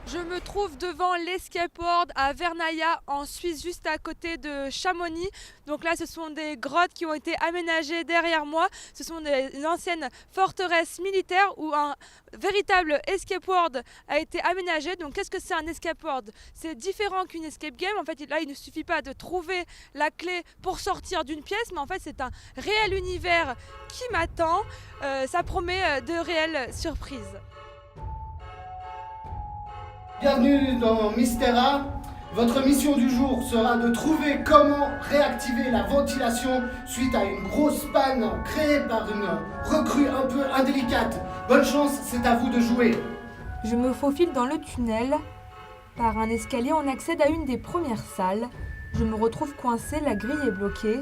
Je me trouve devant l'Escape World à Vernaya en Suisse, juste à côté de Chamonix. Donc là, ce sont des grottes qui ont été aménagées derrière moi. Ce sont des anciennes forteresses militaires où un véritable Escape World a été aménagé. Donc qu'est-ce que c'est un Escape World? C'est différent qu'une Escape Game. En fait, là, il ne suffit pas de trouver la clé pour sortir d'une pièce, mais en fait, c'est un réel univers qui m'attend. Ça promet de réelles surprises. Bienvenue dans Mystera. Votre mission du jour sera de trouver comment réactiver la ventilation suite à une grosse panne créée par une recrue un peu indélicate. Bonne chance, c'est à vous de jouer. Je me faufile dans le tunnel. Par un escalier, on accède à une des premières salles. Je me retrouve coincée, la grille est bloquée.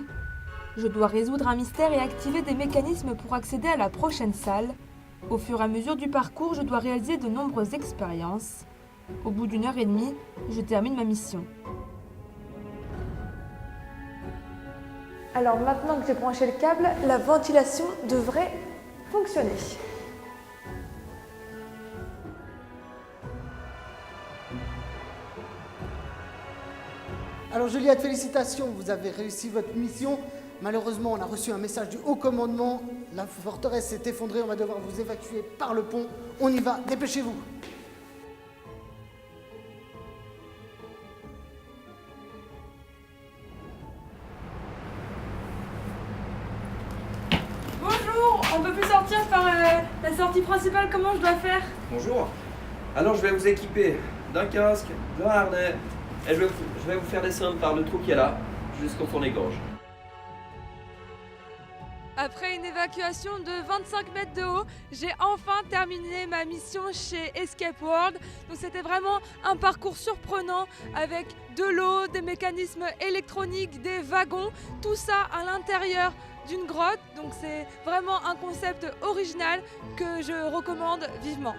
Je dois résoudre un mystère et activer des mécanismes pour accéder à la prochaine salle. Au fur et à mesure du parcours, je dois réaliser de nombreuses expériences. Au bout d'une heure et demie, je termine ma mission. Alors maintenant que j'ai branché le câble, la ventilation devrait fonctionner. Alors Juliette, félicitations, vous avez réussi votre mission. Malheureusement, on a reçu un message du haut commandement. La forteresse s'est effondrée, on va devoir vous évacuer par le pont. On y va, dépêchez-vous. Bonjour, on peut plus sortir par la sortie principale, comment je dois faire? Bonjour. Alors je vais vous équiper d'un casque, d'un harnais et je vais vous faire descendre par le trou qui est là jusqu'au fond des gorges. Après une évacuation de 25 mètres de haut, j'ai enfin terminé ma mission chez Escape World. Donc c'était vraiment un parcours surprenant avec de l'eau, des mécanismes électroniques, des wagons, tout ça à l'intérieur d'une grotte. Donc c'est vraiment un concept original que je recommande vivement.